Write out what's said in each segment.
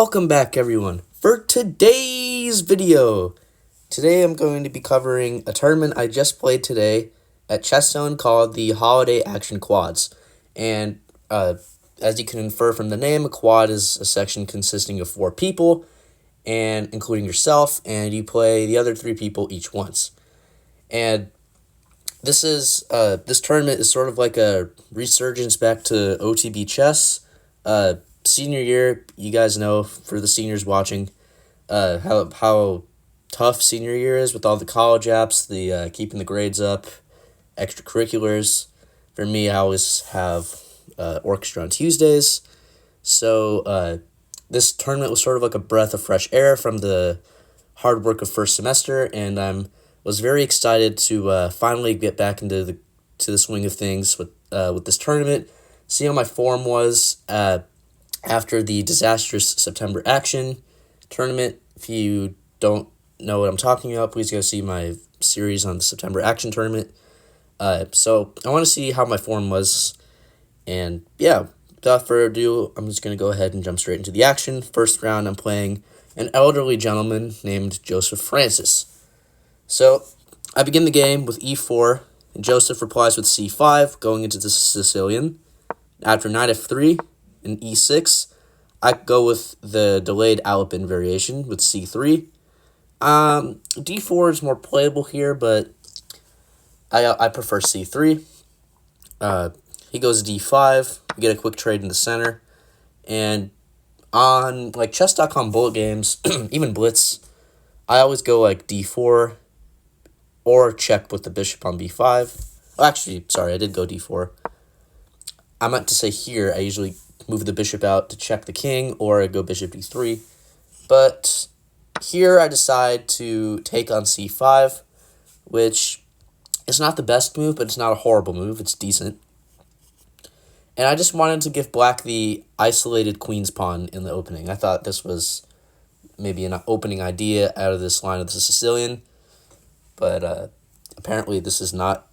Welcome back, everyone, for today's video. Today I'm going to be covering a tournament I just played today at Chess Zone called the Holiday Action Quads. And as you can infer from the name, a quad is a section consisting of 4 people, and including yourself, and you play the other 3 people each once. And this tournament is sort of like a resurgence back to OTB chess. Senior year, you guys know, for the seniors watching, how tough senior year is with all the college apps, the keeping the grades up, extracurriculars. For me, I always have orchestra on Tuesdays. So this tournament was sort of like a breath of fresh air from the hard work of first semester, and was very excited to finally get back into the swing of things with this tournament. See how my form was after the disastrous September Action tournament. If you don't know what I'm talking about, please go see my series on the September Action tournament. So I want to see how my form was, and yeah, without further ado, I'm just going to go ahead and jump straight into the action. First round, I'm playing an elderly gentleman named Joseph Francis. So I begin the game with e4, and Joseph replies with c5, going into the Sicilian. After knight f3 and e6, I go with the delayed Alapin variation with c3. d4 is more playable here, but I prefer c3. He goes d5. We get a quick trade in the center. And on like chess.com bullet games, even Blitz, I always go like d4 or check with the bishop on b5. Oh, actually, sorry, I did go d4. I meant to say here, I usually move the bishop out to check the king, or I go bishop d3. But here I decide to take on c5, which is not the best move, but it's not a horrible move. It's decent. And I just wanted to give black the isolated queen's pawn in the opening. I thought this was maybe an opening idea out of this line of the Sicilian, but apparently this is not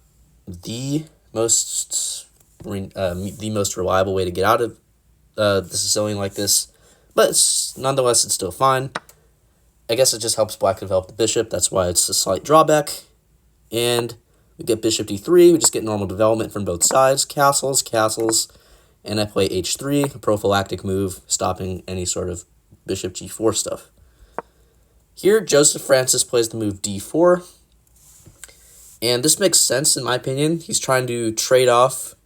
the most reliable way to get out of the Sicilian like this, but nonetheless it's still fine. I guess it just helps black develop the bishop. That's why it's a slight drawback. And we get bishop d3. We just get normal development from both sides. Castles, and I play h3, a prophylactic move, stopping any sort of bishop g4 stuff. Here, Joseph Francis plays the move d4, and this makes sense in my opinion. He's trying to trade off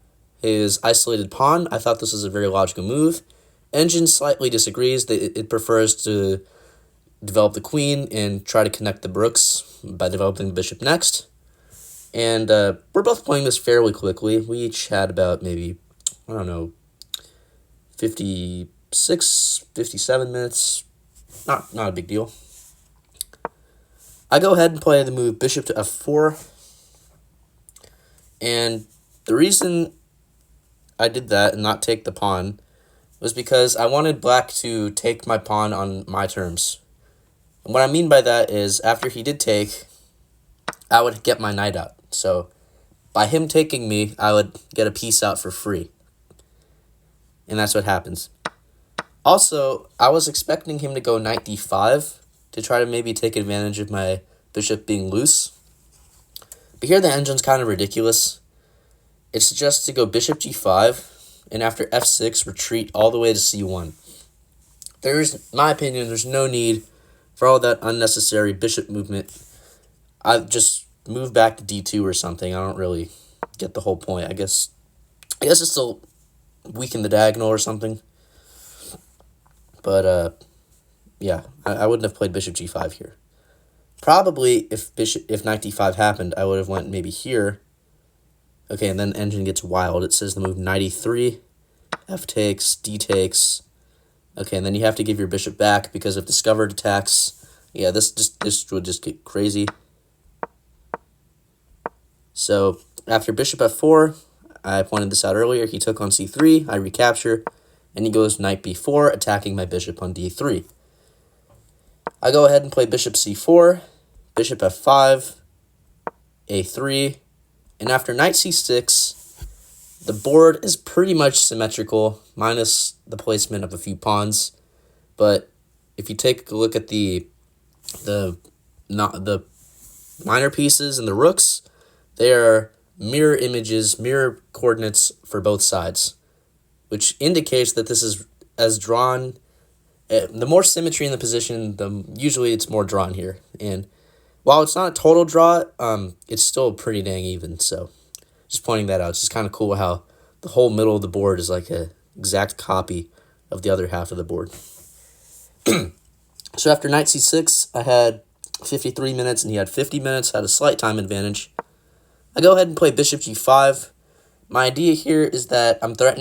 his isolated pawn. I thought this was a very logical move. Engine slightly disagrees. It prefers to develop the queen and try to connect the rooks by developing the bishop next. And we're both playing this fairly quickly. We each had about maybe, 56, 57 minutes. Not a big deal. I go ahead and play the move bishop to f4. And the reason I did that and not take the pawn was because I wanted black to take my pawn on my terms. And what I mean by that is after he did take, I would get my knight out. So by him taking me, I would get a piece out for free. And that's what happens. Also, I was expecting him to go knight d5 to try to maybe take advantage of my bishop being loose. But here the engine's kind of ridiculous. It suggests to go bishop g5, and after f6, retreat all the way to c1. In my opinion, there's no need for all that unnecessary bishop movement. I just move back to d2 or something. I don't really get the whole point. I guess it's still weaken the diagonal or something. But yeah, I wouldn't have played bishop g5 here. Probably if knight d5 happened, I would have went maybe here. Okay, and then engine gets wild. It says the move knight e3, f takes, d takes. Okay, and then you have to give your bishop back because of discovered attacks. Yeah, this would just get crazy. So after bishop f4, I pointed this out earlier, he took on c3, I recapture, and he goes knight b4, attacking my bishop on d3. I go ahead and play bishop c4, bishop f5, a3, and after knight c6, the board is pretty much symmetrical, minus the placement of a few pawns, but if you take a look at the not the minor pieces and the rooks, they are mirror images, mirror coordinates for both sides, which indicates that this is as drawn. The more symmetry in the position, the usually it's more drawn here. And while it's not a total draw, it's still pretty dang even. So just pointing that out. It's just kind of cool how the whole middle of the board is like a exact copy of the other half of the board. So after knight c6, I had 53 minutes and he had 50 minutes, had a slight time advantage. I go ahead and play bishop g5. My idea here is that I'm not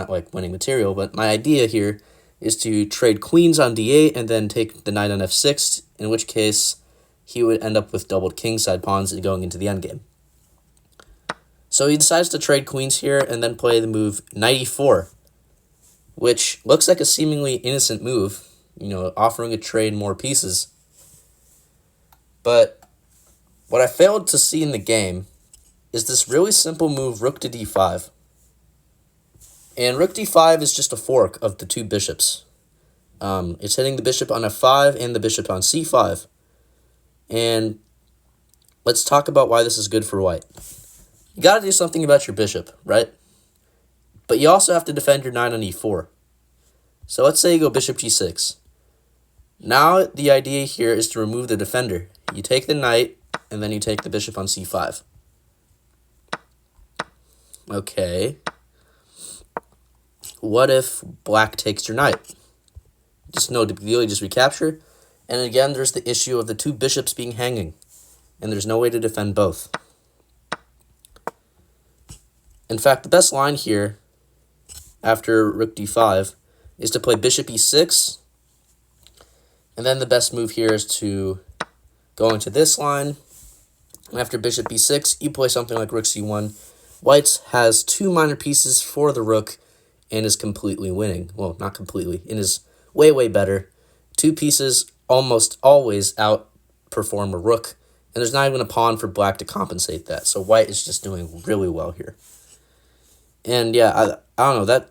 like winning material, but my idea here is to trade queens on d8 and then take the knight on f6, in which case he would end up with doubled kingside pawns going into the endgame. So he decides to trade queens here and then play the move knight e4, which looks like a seemingly innocent move, offering a trade more pieces. But what I failed to see in the game is this really simple move, rook to d5. And rook d5 is just a fork of the two bishops. It's hitting the bishop on f5 and the bishop on c5. And let's talk about why this is good for white. You got to do something about your bishop, right? But you also have to defend your knight on e4. So let's say you go bishop g6. Now the idea here is to remove the defender. You take the knight, and then you take the bishop on c5. Okay. What if black takes your knight? Just no big deal, you just recapture. And again, there's the issue of the two bishops being hanging, and there's no way to defend both. In fact, the best line here, after rook d5, is to play bishop e6, and then the best move here is to go into this line, and after bishop e6, you play something like rook c1. White has two minor pieces for the rook and is completely winning. Well, not completely, and is way, way better. Two pieces almost always outperform a rook, and there's not even a pawn for black to compensate that. So white is just doing really well here. And yeah, I don't know, that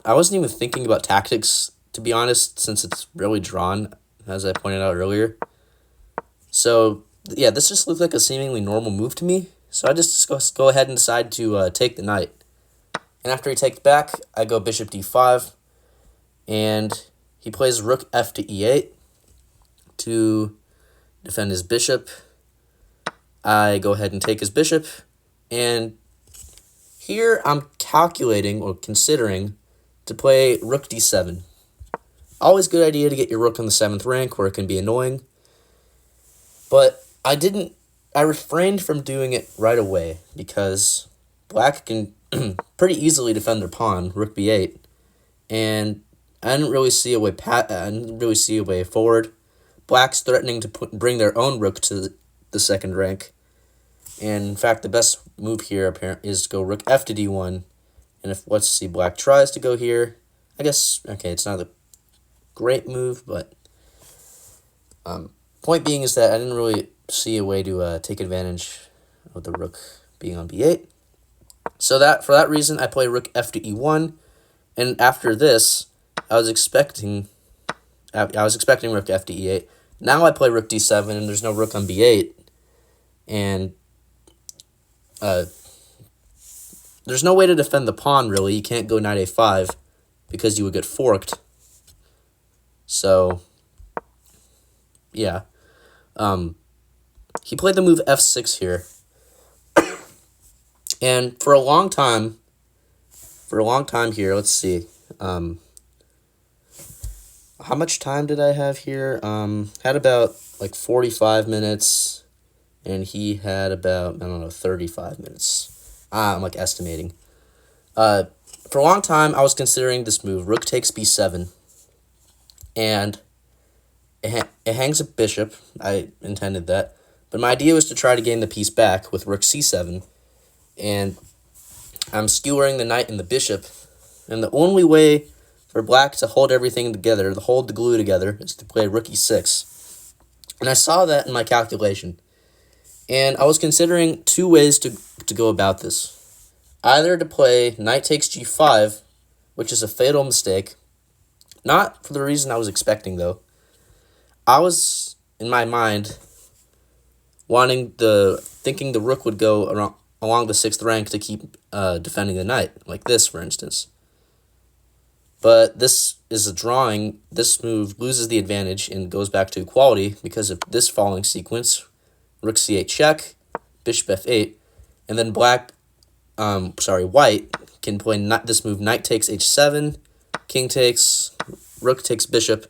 I wasn't even thinking about tactics, to be honest, since it's really drawn, as I pointed out earlier. So yeah, this just looked like a seemingly normal move to me. So I just go ahead and decide to take the knight. And after he takes back, I go bishop d5, and he plays rook f to e8 to defend his bishop. I go ahead and take his bishop, and here I'm calculating or considering to play rook d7. Always good idea to get your rook on the 7th rank where it can be annoying. But I refrained from doing it right away because black can pretty easily defend their pawn, rook b8, and I didn't really see a way forward. Black's threatening to bring their own rook to the 2nd rank. And in fact, the best move here apparently is to go rook f to d1. And if, let's see, black tries to go here, I guess, okay, it's not a great move, but point being is that I didn't really see a way to take advantage of the rook being on b8. So for that reason, I play rook f to e1. And after this, I was expecting rook f to e8. Now I play rook d7, and there's no rook on b8. And there's no way to defend the pawn, really. You can't go knight a5 because you would get forked. So, yeah. He played the move f6 here. And for a long time here, let's see. How much time did I have here? Had about like 45 minutes, and he had about, 35 minutes. I'm like estimating. For a long time, I was considering this move, rook takes b7, and it hangs a bishop. I intended that. But my idea was to try to gain the piece back with rook c7, and I'm skewering the knight and the bishop, and the only way for black to hold everything together, to hold the glue together, is to play rook e6. And I saw that in my calculation. And I was considering two ways to go about this. Either to play knight takes g5, which is a fatal mistake. Not for the reason I was expecting, though. I was, in my mind, thinking the rook would go along the 6th rank to keep defending the knight, like this, for instance. But this is a drawing. This move loses the advantage and goes back to equality because of this following sequence: rook c8 check, bishop f8, and then white can play this move: knight takes h7, king takes, rook takes bishop,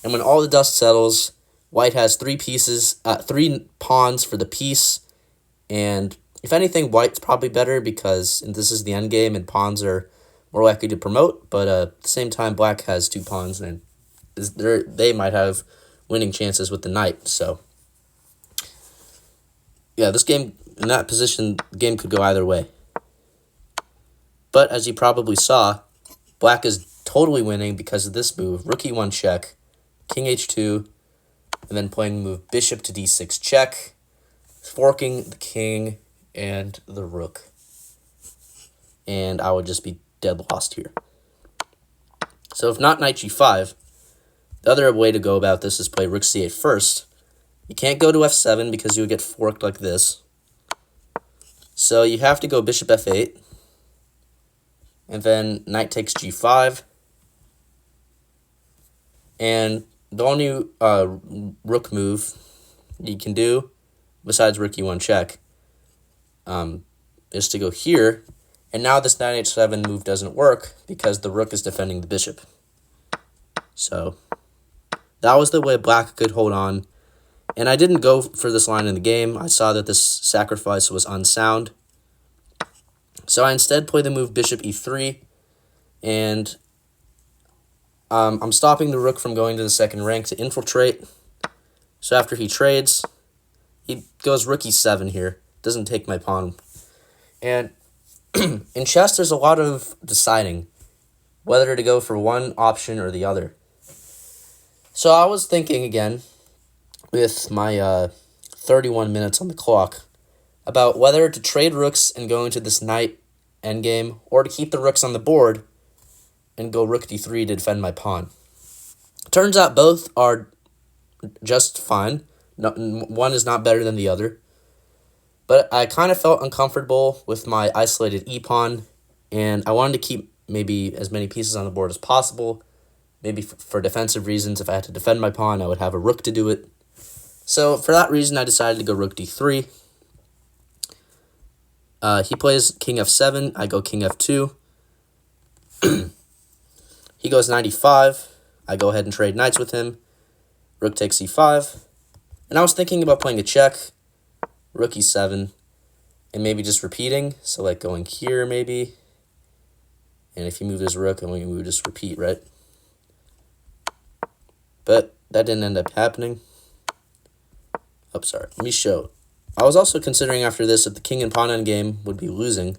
and when all the dust settles, white has 3 pawns for the piece, and if anything, white's probably better because this is the endgame and pawns are more likely to promote, but at the same time, black has 2 pawns, and they might have winning chances with the knight, so yeah, this game, in that position, the game could go either way. But as you probably saw, black is totally winning because of this move: rook e1 check, king h2, and then playing the move bishop to d6 check, forking the king and the rook. And I would just be dead lost here. So if not knight g5, the other way to go about this is play rook c8 first. You can't go to f7 because you would get forked like this. So you have to go bishop f8, and then knight takes g5. And the only rook move you can do, besides rook e1 check, is to go here. And now this knight h7 move doesn't work because the rook is defending the bishop. So that was the way black could hold on. And I didn't go for this line in the game. I saw that this sacrifice was unsound. So I instead played the move bishop e3. And I'm stopping the rook from going to the 2nd rank to infiltrate. So after he trades, he goes rook e7 here. Doesn't take my pawn. And in chess, there's a lot of deciding whether to go for one option or the other. So I was thinking again, with my 31 minutes on the clock, about whether to trade rooks and go into this knight endgame, or to keep the rooks on the board and go rook d3 to defend my pawn. Turns out both are just fine. One is not better than the other. But I kind of felt uncomfortable with my isolated e-pawn, and I wanted to keep maybe as many pieces on the board as possible. Maybe for defensive reasons, if I had to defend my pawn, I would have a rook to do it. So for that reason, I decided to go rook d3. He plays king f7, I go king f2. He goes knight e5, I go ahead and trade knights with him. Rook takes e5. And I was thinking about playing a check, rook e7, and maybe just repeating. So like going here maybe. And if you move this rook, and we would just repeat, right? But that didn't end up happening. Oh, sorry. Let me show. I was also considering after this if the king and pawn endgame would be losing.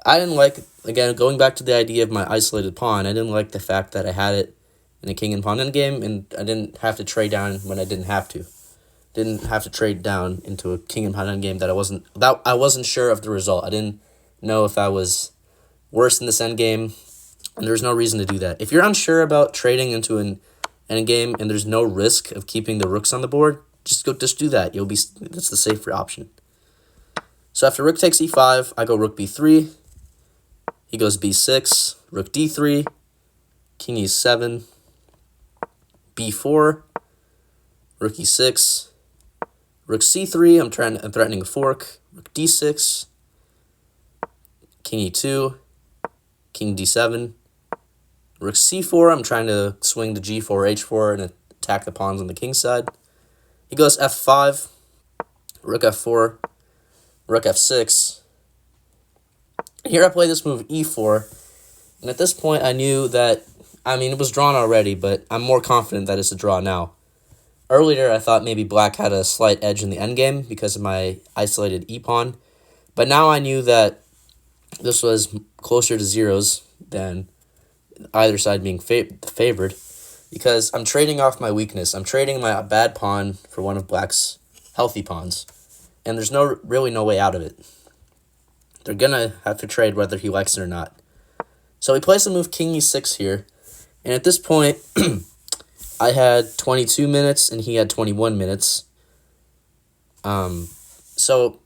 I didn't like, again, going back to the idea of my isolated pawn, I didn't like the fact that I had it in a king and pawn endgame, and I didn't have to trade down when I didn't have to. Didn't have to trade down into a king and pawn endgame that I wasn't sure of the result. I didn't know if I was worse in this endgame, and there's no reason to do that. If you're unsure about trading into an endgame and there's no risk of keeping the rooks on the board, just do that. That's the safer option. So after rook takes e5, I go rook b3. He goes b6, rook d3, king e7, b4, rook e6, rook c3. I'm threatening a fork. Rook d6, king e2, king d7, rook c4. I'm trying to swing to g4, h4, and attack the pawns on the king side. He goes f5, rook f4, rook f6. Here I play this move e4, and at this point I knew that, it was drawn already, but I'm more confident that it's a draw now. Earlier I thought maybe black had a slight edge in the endgame because of my isolated e-pawn, but now I knew that this was closer to zeros than either side being favored, because I'm trading off my weakness. I'm trading my bad pawn for one of black's healthy pawns, and there's really no way out of it. They're going to have to trade whether he likes it or not. So he plays the move king e6 here, And at this point, I had 22 minutes and he had 21 minutes. So,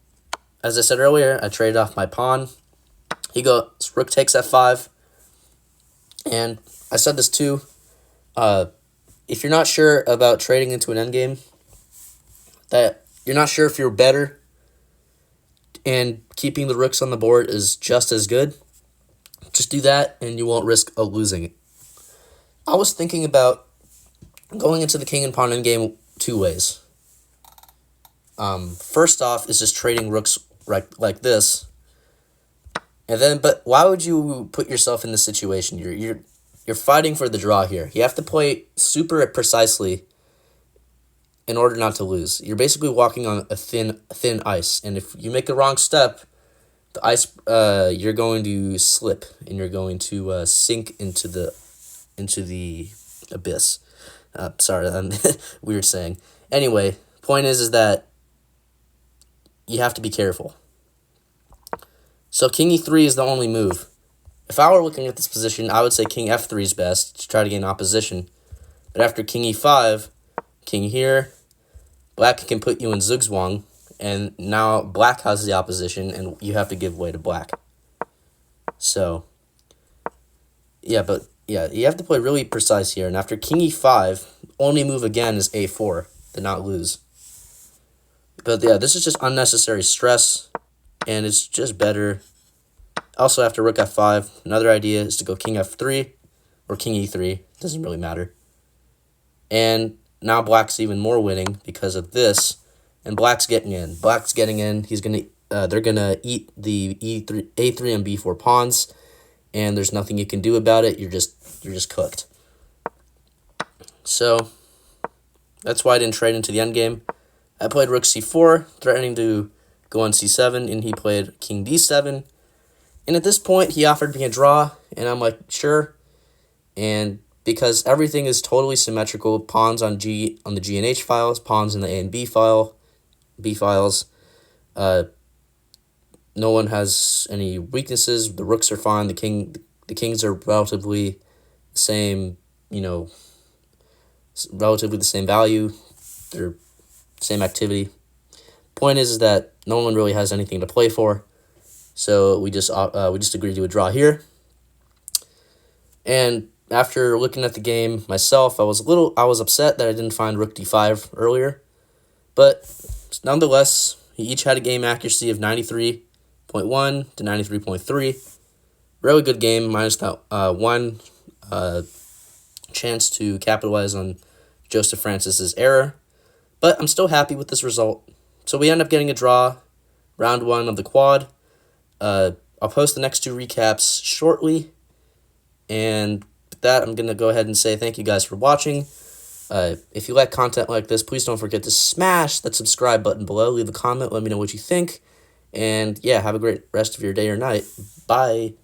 as I said earlier, I traded off my pawn. He goes, rook takes f5. And I said this too. If you're not sure about trading into an endgame, that you're not sure if you're better and keeping the rooks on the board is just as good, just do that and you won't risk losing it. I was thinking about going into the king and pawn endgame two ways. First off is just trading rooks like this. And then, but why would you put yourself in this situation? You're fighting for the draw here. You have to play super precisely in order not to lose. You're basically walking on a thin ice, and if you make the wrong step, the ice you're going to slip and you're going to sink into the abyss. Sorry, weird saying. Anyway, point is that you have to be careful. So king e3 is the only move. If I were looking at this position, I would say king f3 is best to try to gain opposition. But after king e5, king here, black can put you in zugzwang, and now black has the opposition, and you have to give way to black. So, you have to play really precise here. And after king e5, only move again is a4 to not lose. But yeah, this is just unnecessary stress, and it's just better. Also, after rook f5, another idea is to go king f3 or king e3. Doesn't really matter. And now black's even more winning because of this, and black's getting in. Black's getting in. They're gonna eat the a3 and b4 pawns, and there's nothing you can do about it. You're just cooked. So that's why I didn't trade into the endgame. I played rook c4, threatening to go on c7, and he played king d7. And at this point, he offered me a draw, and I'm like, sure. And because everything is totally symmetrical, pawns on the G and H files, pawns in the A and B files, no one has any weaknesses. The rooks are fine. The kings are relatively the same, relatively the same value. They're same activity. Point is that no one really has anything to play for. So we just agreed to a draw here. And after looking at the game myself, I was upset that I didn't find rook d5 earlier. But nonetheless, he each had a game accuracy of 93.1 to 93.3. Really good game, minus that one chance to capitalize on Joseph Francis's error. But I'm still happy with this result. So we end up getting a draw, round one of the quad. I'll post the next two recaps shortly. And with that, I'm going to go ahead and say thank you guys for watching. If you like content like this, please don't forget to smash that subscribe button below. Leave a comment. Let me know what you think. And yeah, have a great rest of your day or night. Bye.